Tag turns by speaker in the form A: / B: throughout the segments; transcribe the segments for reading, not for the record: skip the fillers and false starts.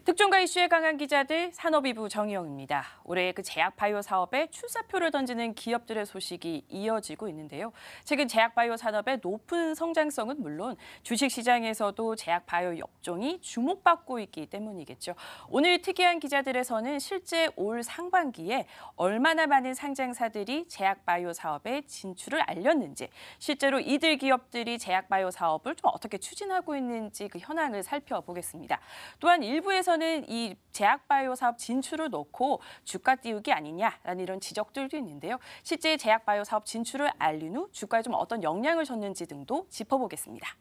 A: 특종과 이슈에 강한 기자들 산업위부 정희영입니다. 올해 그 제약바이오 사업에 출사표를 던지는 기업들의 소식이 이어지고 있는데요. 최근 제약바이오 산업의 높은 성장성은 물론 주식시장에서도 제약바이오 업종이 주목받고 있기 때문이겠죠. 오늘 특이한 기자들에서는 실제 올 상반기에 얼마나 많은 상장사들이 제약바이오 사업에 진출을 알렸는지, 실제로 이들 기업들이 제약바이오 사업을 좀 어떻게 추진하고 있는지 그 현황을 살펴보겠습니다. 또한 일부에서는 이 제약바이오 사업 진출을 놓고 주가 띄우기 아니냐라는 이런 지적들도 있는데요. 실제 제약바이오 사업 진출을 알린 후 주가에 좀 어떤 영향을 줬는지 등도 짚어보겠습니다.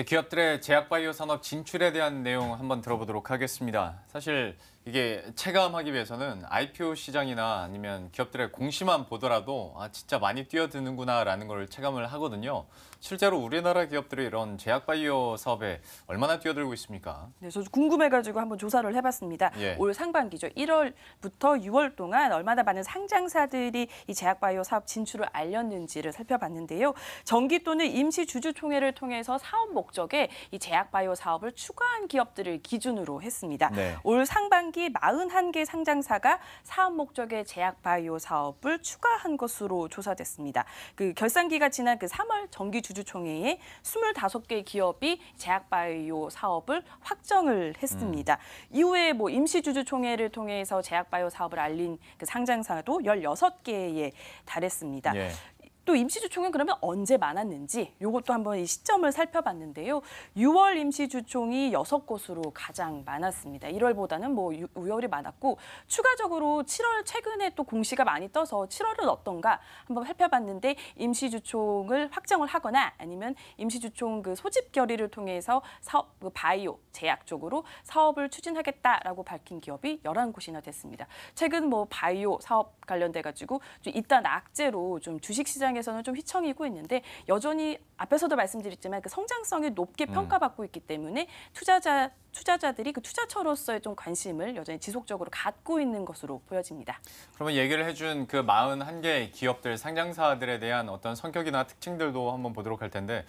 B: 기업들의 제약바이오 산업 진출에 대한 내용 한번 들어보도록 하겠습니다. 사실 이게 체감하기 위해서는 IPO 시장이나 아니면 기업들의 공시만 보더라도 진짜 많이 뛰어드는구나라는 걸 체감을 하거든요. 실제로 우리나라 기업들이 이런 제약바이오 사업에 얼마나 뛰어들고 있습니까?
A: 네, 저도 궁금해가지고 한번 조사를 해봤습니다.
B: 예.
A: 올 상반기죠. 1월부터 6월 동안 얼마나 많은 상장사들이 이 제약바이오 사업 진출을 알렸는지를 살펴봤는데요. 정기 또는 임시 주주총회를 통해서 사업 목적에 이 제약바이오 사업을 추가한 기업들을 기준으로 했습니다.
B: 네.
A: 올 상반기 41개 상장사가 사업 목적의 제약바이오 사업을 추가한 것으로 조사됐습니다. 그 결산기가 지난 그 3월 정기 주주총회에 25개 기업이 제약바이오 사업을 확정을 했습니다. 이후에 뭐 임시주주총회를 통해서 제약바이오 사업을 알린 그 상장사도 16개에 달했습니다.
B: 예.
A: 또 임시주총은 그러면 언제 많았는지 이것도 한번 이 시점을 살펴봤는데요. 6월 임시주총이 6곳으로 가장 많았습니다. 1월보다는 뭐 6월이 많았고 추가적으로 7월 최근에 또 공시가 많이 떠서 7월은 어떤가 한번 살펴봤는데 임시주총을 확정을 하거나 아니면 임시주총 그 소집 결의를 통해서 사업 그 바이오 제약 쪽으로 사업을 추진하겠다라고 밝힌 기업이 11곳이나 됐습니다. 최근 뭐 바이오 사업 관련돼 가지고 좀 이따 악재로 좀 주식시장 에서는 좀 휘청이고 있는데 여전히 앞에서도 말씀드렸지만 그 성장성이 높게 평가받고 있기 때문에 투자자들이 그 투자처로서의 좀 관심을 여전히 지속적으로 갖고 있는 것으로 보여집니다.
B: 그러면 얘기를 해준 그 41개 기업들, 상장사들에 대한 어떤 성격이나 특징들도 한번 보도록 할 텐데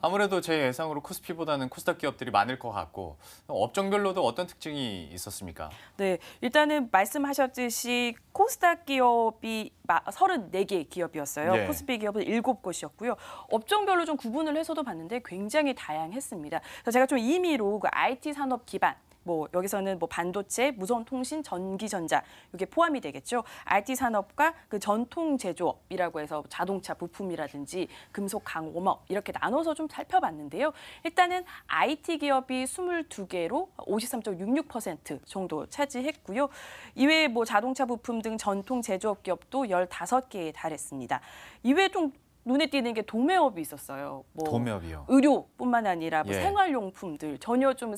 B: 아무래도 제 예상으로 코스피보다는 코스닥 기업들이 많을 것 같고 업종별로도 어떤 특징이 있었습니까?
A: 네, 일단은 말씀하셨듯이 코스닥 기업이 34개 기업이었어요.
B: 네.
A: 코스피 기업은 7곳이었고요. 업종별로 좀 구분을 해서도 봤는데 굉장히 다양했습니다. 그래서 제가 좀 임의로 그 IT 산업 기반 뭐 여기서는 뭐 반도체, 무선통신, 전기전자 이게 포함이 되겠죠. IT 산업과 그 전통 제조업이라고 해서 자동차 부품이라든지 금속 강공업 이렇게 나눠서 좀 살펴봤는데요. 일단은 IT 기업이 22개로 53.66% 정도 차지했고요. 이외에 뭐 자동차 부품 등 전통 제조업 기업도 15개에 달했습니다. 이외에 좀 눈에 띄는 게 도매업이 있었어요. 뭐
B: 도매업이요?
A: 의료뿐만 아니라 뭐
B: 예.
A: 생활용품들 전혀 좀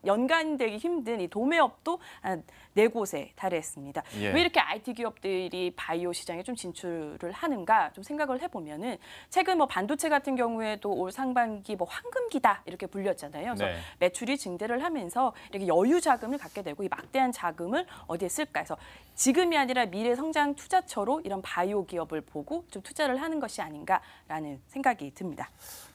A: 연관되기 힘든 이 도매업도 한 4곳에 달했습니다.
B: 예.
A: 왜 이렇게 IT 기업들이 바이오 시장에 좀 진출을 하는가 좀 생각을 해보면은 최근 뭐 반도체 같은 경우에도 올 상반기 뭐 황금기다 이렇게 불렸잖아요. 그래서
B: 네.
A: 매출이 증대를 하면서 이렇게 여유 자금을 갖게 되고 이 막대한 자금을 어디에 쓸까 해서 지금이 아니라 미래 성장 투자처로 이런 바이오 기업을 보고 좀 투자를 하는 것이 아닌가라는 생각이 듭니다.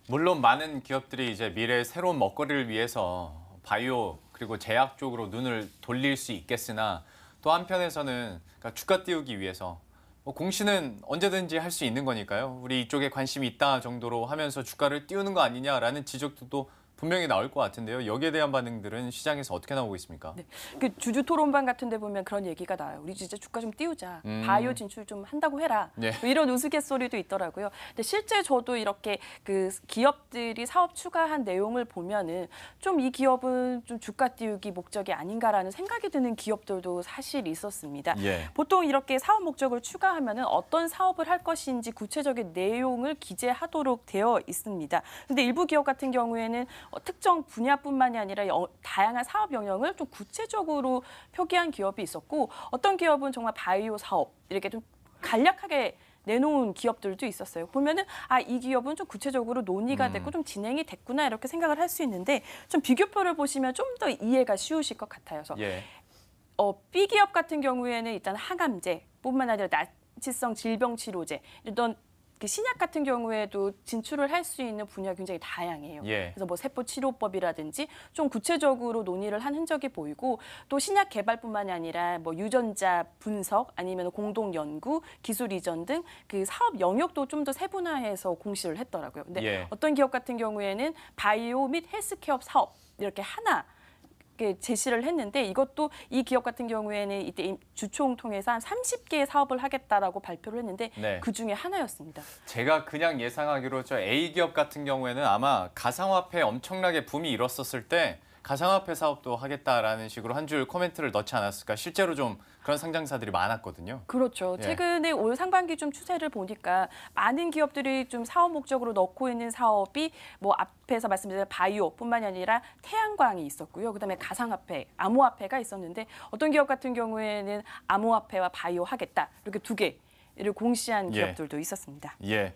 B: 물론 많은 기업들이 이제 미래의 새로운 먹거리를 위해서 바이오 그리고 제약 쪽으로 눈을 돌릴 수 있겠으나 또 한편에서는 그러니까 주가 띄우기 위해서 뭐 공시는 언제든지 할 수 있는 거니까요. 우리 이쪽에 관심이 있다 정도로 하면서 주가를 띄우는 거 아니냐라는 지적도 분명히 나올 것 같은데요. 여기에 대한 반응들은 시장에서 어떻게 나오고 있습니까?
A: 네, 그 주주 토론방 같은 데 보면 그런 얘기가 나와요. 우리 진짜 주가 좀 띄우자. 바이오 진출 좀 한다고 해라.
B: 네.
A: 뭐 이런 우스갯소리도 있더라고요. 근데 실제 저도 이렇게 그 기업들이 사업 추가한 내용을 보면은 좀 이 기업은 좀 주가 띄우기 목적이 아닌가라는 생각이 드는 기업들도 사실 있었습니다.
B: 예.
A: 보통 이렇게 사업 목적을 추가하면은 어떤 사업을 할 것인지 구체적인 내용을 기재하도록 되어 있습니다. 근데 일부 기업 같은 경우에는 특정 분야뿐만이 아니라 다양한 사업 영역을 좀 구체적으로 표기한 기업이 있었고 어떤 기업은 정말 바이오 사업 이렇게 좀 간략하게 내놓은 기업들도 있었어요. 보면은 이 기업은 좀 구체적으로 논의가 됐고 좀 진행이 됐구나 이렇게 생각을 할 수 있는데 좀 비교표를 보시면 좀 더 이해가 쉬우실 것 같아요. 그래서
B: 예.
A: B 기업 같은 경우에는 일단 항암제뿐만 아니라 나치성 질병 치료제 이런 그 신약 같은 경우에도 진출을 할 수 있는 분야가 굉장히 다양해요.
B: 예.
A: 그래서 뭐 세포 치료법이라든지 좀 구체적으로 논의를 한 흔적이 보이고 또 신약 개발뿐만이 아니라 뭐 유전자 분석 아니면 공동 연구, 기술 이전 등 그 사업 영역도 좀 더 세분화해서 공시를 했더라고요. 근데
B: 예.
A: 어떤 기업 같은 경우에는 바이오 및 헬스케어 사업 이렇게 하나 제시를 했는데 이것도 이 기업 같은 경우에는 이때 주총 통해서 한 30개의 사업을 하겠다라고 발표를 했는데
B: 네.
A: 그중에 하나였습니다.
B: 제가 그냥 예상하기로 저 A 기업 같은 경우에는 아마 가상화폐 엄청나게 붐이 일었었을 때 가상화폐 사업도 하겠다라는 식으로 한 줄 코멘트를 넣지 않았을까. 실제로 좀 그런 상장사들이 많았거든요.
A: 그렇죠.
B: 예.
A: 최근에 올 상반기 좀 추세를 보니까 많은 기업들이 좀 사업 목적으로 넣고 있는 사업이 뭐 앞에서 말씀드린 바이오뿐만이 아니라 태양광이 있었고요. 그다음에 가상화폐, 암호화폐가 있었는데 어떤 기업 같은 경우에는 암호화폐와 바이오 하겠다 이렇게 두 개를 공시한
B: 예.
A: 기업들도 있었습니다.
B: 예.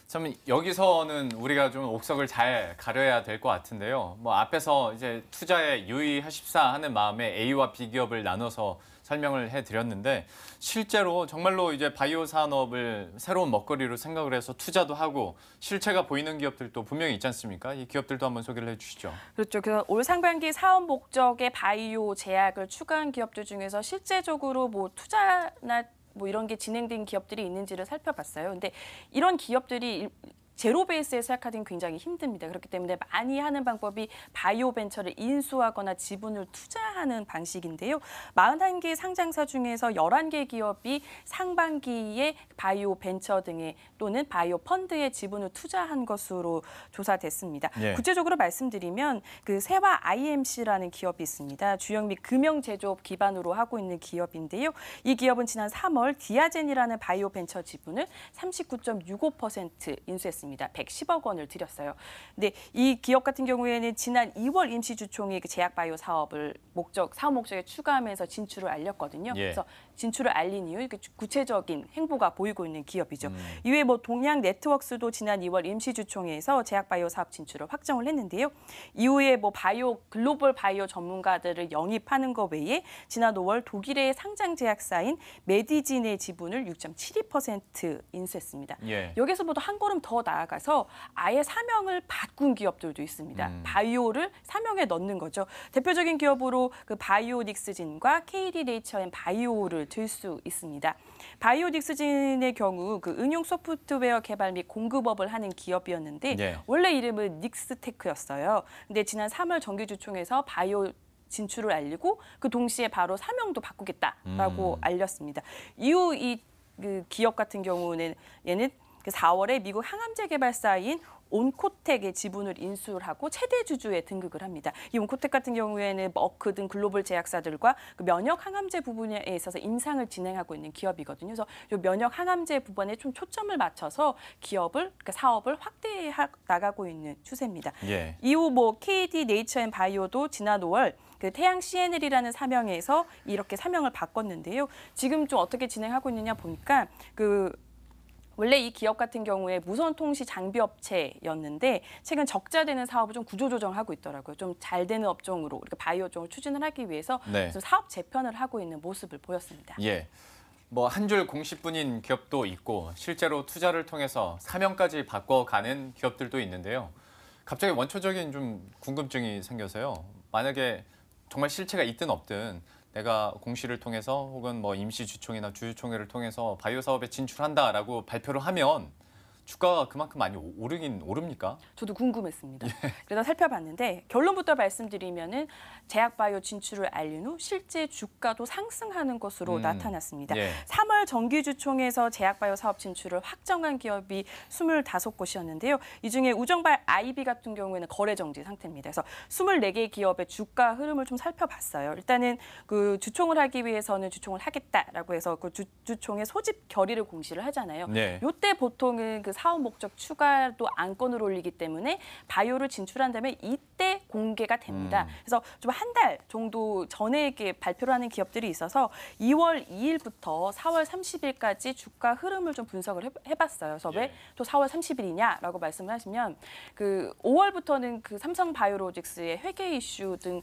B: 참 여기서는 우리가 좀 옥석을 잘 가려야 될 것 같은데요. 뭐 앞에서 이제 투자에 유의하십사 하는 마음에 A와 B 기업을 나눠서 설명을 해드렸는데 실제로 정말로 이제 바이오 산업을 새로운 먹거리로 생각을 해서 투자도 하고 실체가 보이는 기업들도 분명히 있지 않습니까? 이 기업들도 한번 소개를 해주시죠.
A: 그렇죠. 그 올 상반기 사업 목적의 바이오 제약을 추가한 기업들 중에서 실제적으로 뭐 투자나 뭐 이런 게 진행된 기업들이 있는지를 살펴봤어요. 근데 이런 기업들이 제로 베이스에 시작하기는 굉장히 힘듭니다. 그렇기 때문에 많이 하는 방법이 바이오 벤처를 인수하거나 지분을 투자하는 방식인데요. 41개 상장사 중에서 11개 기업이 상반기에 바이오 벤처 등의 또는 바이오 펀드에 지분을 투자한 것으로 조사됐습니다.
B: 예.
A: 구체적으로 말씀드리면 그 세화 IMC라는 기업이 있습니다. 주형 및 금형 제조업 기반으로 하고 있는 기업인데요. 이 기업은 지난 3월 디아젠이라는 바이오 벤처 지분을 39.65% 인수했습니다. 110억 원을 들였어요. 근데 이 기업 같은 경우에는 지난 2월 임시주총이 그 제약 바이오 사업을 사업 목적에 추가하면서 진출을 알렸거든요.
B: 예.
A: 그래서 진출을 알린 이후 이렇게 구체적인 행보가 보이고 있는 기업이죠. 이외에 뭐 동양 네트워크스도 지난 2월 임시주총회에서 제약 바이오 사업 진출을 확정을 했는데요. 이후에 뭐 글로벌 바이오 전문가들을 영입하는 것 외에 지난 5월 독일의 상장 제약사인 메디진의 지분을 6.72% 인수했습니다.
B: 예.
A: 여기서보다 한 걸음 더 나아가서 아예 사명을 바꾼 기업들도 있습니다. 바이오를 사명에 넣는 거죠. 대표적인 기업으로 그 바이오닉스진과 KD 네이처 앤 바이오를 들 수 있습니다. 바이오닉스진의 경우 그 응용 소프트웨어 개발 및 공급업을 하는 기업이었는데
B: 예.
A: 원래 이름은 닉스테크였어요. 근데 지난 3월 정기주총에서 바이오 진출을 알리고 그 동시에 바로 사명도 바꾸겠다라고 알렸습니다. 이후 그 기업 같은 경우는 얘는 그 4월에 미국 항암제 개발사인 온코텍의 지분을 인수를 하고 최대 주주에 등극을 합니다. 이 온코텍 같은 경우에는 머크 등 글로벌 제약사들과 그 면역 항암제 부분에 있어서 임상을 진행하고 있는 기업이거든요. 그래서 이 면역 항암제 부분에 좀 초점을 맞춰서 그러니까 사업을 확대해 나가고 있는 추세입니다.
B: 예.
A: 이후 뭐 KD 네이처 앤 바이오도 지난 5월 그 태양 CNL이라는 사명에서 이렇게 사명을 바꿨는데요. 지금 좀 어떻게 진행하고 있느냐 보니까 원래 이 기업 같은 경우에 무선 통신 장비 업체였는데 최근 적자되는 사업을 좀 구조조정하고 있더라고요. 좀 잘 되는 업종으로 그러니까 바이오 쪽을 추진을 하기 위해서
B: 네.
A: 좀 사업 재편을 하고 있는 모습을 보였습니다.
B: 예. 뭐 한 줄 공시뿐인 기업도 있고 실제로 투자를 통해서 사명까지 바꿔가는 기업들도 있는데요. 갑자기 원초적인 좀 궁금증이 생겨서요. 만약에 정말 실체가 있든 없든 내가 공시를 통해서 혹은 뭐 임시주총이나 주주총회를 통해서 바이오 사업에 진출한다라고 발표를 하면 주가가 그만큼 많이 오릅니까?
A: 저도 궁금했습니다. 그래서 살펴봤는데 결론부터 말씀드리면은 제약 바이오 진출을 알린 후 실제 주가도 상승하는 것으로 나타났습니다.
B: 예.
A: 3월 정기주총에서 제약 바이오 사업 진출을 확정한 기업이 25곳이었는데요. 이 중에 우정발 IB 같은 경우에는 거래 정지 상태입니다. 그래서 24개 기업의 주가 흐름을 좀 살펴봤어요. 일단은 그 주총을 하기 위해서는 주총을 하겠다라고 해서 그 주총의 소집 결의를 공시를 하잖아요.
B: 네.
A: 이때 보통은 그 그 사업 목적 추가도 안건을 올리기 때문에 바이오를 진출한다면 이때 공개가 됩니다. 그래서 좀 한 달 정도 전에 이렇게 발표를 하는 기업들이 있어서 2월 2일부터 4월 30일까지 주가 흐름을 좀 분석을 해봤어요. 그래서 왜 또 4월 30일이냐라고 말씀을 하시면 그 5월부터는 그 삼성바이오로직스의 회계 이슈 등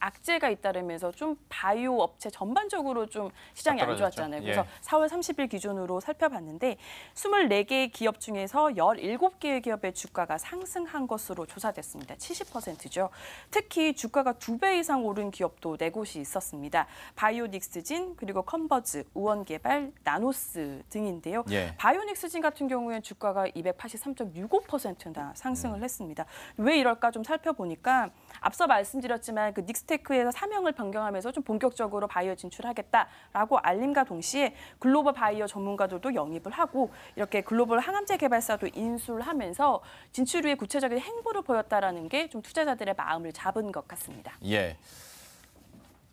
A: 악재가 잇따르면서 좀 바이오 업체 전반적으로 좀 시장이 안
B: 떨어졌죠.
A: 좋았잖아요.
B: 예.
A: 그래서 4월 30일 기준으로 살펴봤는데 24개의 기업 중에서 17개의 기업의 주가가 상승한 것으로 조사됐습니다. 70%죠. 특히 주가가 2배 이상 오른 기업도 4곳이 있었습니다. 바이오닉스진, 그리고 컨버즈, 우원개발, 나노스 등인데요.
B: 예.
A: 바이오닉스진 같은 경우에는 주가가 283.65%나 상승을 했습니다. 왜 이럴까 좀 살펴보니까 앞서 말씀드렸지만 그 닉스테크에서 사명을 변경하면서 좀 본격적으로 바이오 진출하겠다라고 알림과 동시에 글로벌 바이오 전문가들도 영입을 하고 이렇게 글로벌 항암제 개발사도 인수를 하면서 진출 후에 구체적인 행보를 보였다라는 게 좀 투자자들의 마음을 잡은 것 같습니다.
B: 예.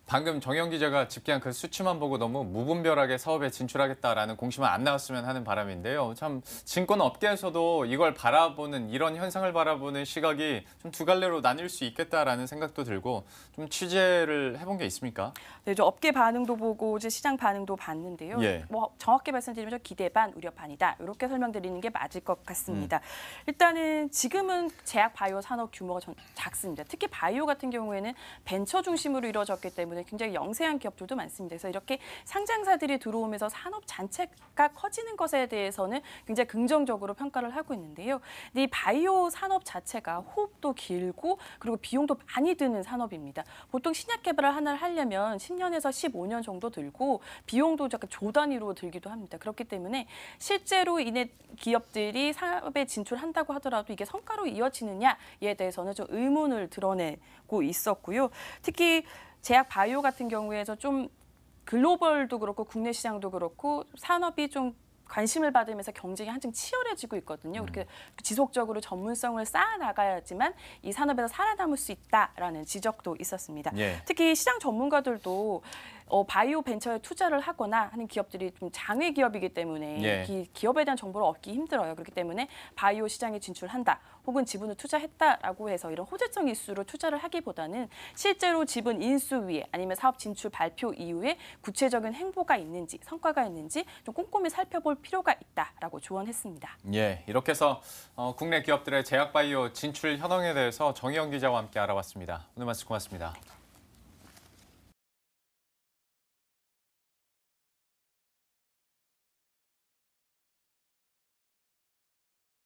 B: 방금 정영 기자가 집계한 그 수치만 보고 너무 무분별하게 사업에 진출하겠다라는 공시만 안 나왔으면 하는 바람인데요. 참 증권 업계에서도 이걸 바라보는 이런 현상을 바라보는 시각이 좀 두 갈래로 나뉠 수 있겠다라는 생각도 들고 좀 취재를 해본 게 있습니까?
A: 네, 저 업계 반응도 보고 이제 시장 반응도 봤는데요.
B: 예.
A: 뭐 정확히 말씀드리면 저 기대 반, 우려 반이다. 이렇게 설명드리는 게 맞을 것 같습니다. 일단은 지금은 제약 바이오 산업 규모가 작습니다. 특히 바이오 같은 경우에는 벤처 중심으로 이루어졌기 때문에 굉장히 영세한 기업들도 많습니다. 그래서 이렇게 상장사들이 들어오면서 산업 자체가 커지는 것에 대해서는 굉장히 긍정적으로 평가를 하고 있는데요. 근데 이 바이오 산업 자체가 호흡도 길고 그리고 비용도 많이 드는 산업입니다. 보통 신약 개발을 하나를 하려면 10년에서 15년 정도 들고 비용도 약간 조 단위로 들기도 합니다. 그렇기 때문에 실제로 이내 기업들이 사업에 진출한다고 하더라도 이게 성과로 이어지느냐에 대해서는 좀 의문을 드러내고 있었고요. 특히 제약 바이오 같은 경우에서 좀 글로벌도 그렇고 국내 시장도 그렇고 산업이 좀 관심을 받으면서 경쟁이 한층 치열해지고 있거든요. 그렇게 지속적으로 전문성을 쌓아 나가야지만 이 산업에서 살아남을 수 있다라는 지적도 있었습니다.
B: 예.
A: 특히 시장 전문가들도 바이오 벤처에 투자를 하거나 하는 기업들이 좀 장외 기업이기 때문에
B: 예.
A: 기업에 대한 정보를 얻기 힘들어요. 그렇기 때문에 바이오 시장에 진출한다 혹은 지분을 투자했다라고 해서 이런 호재성 이슈로 투자를 하기보다는 실제로 지분 인수 위에 아니면 사업 진출 발표 이후에 구체적인 행보가 있는지 성과가 있는지 좀 꼼꼼히 살펴볼 필요가 있다라고 조언했습니다.
B: 예, 이렇게 해서 국내 기업들의 제약 바이오 진출 현황에 대해서 정희영 기자와 함께 알아봤습니다. 오늘 말씀 고맙습니다.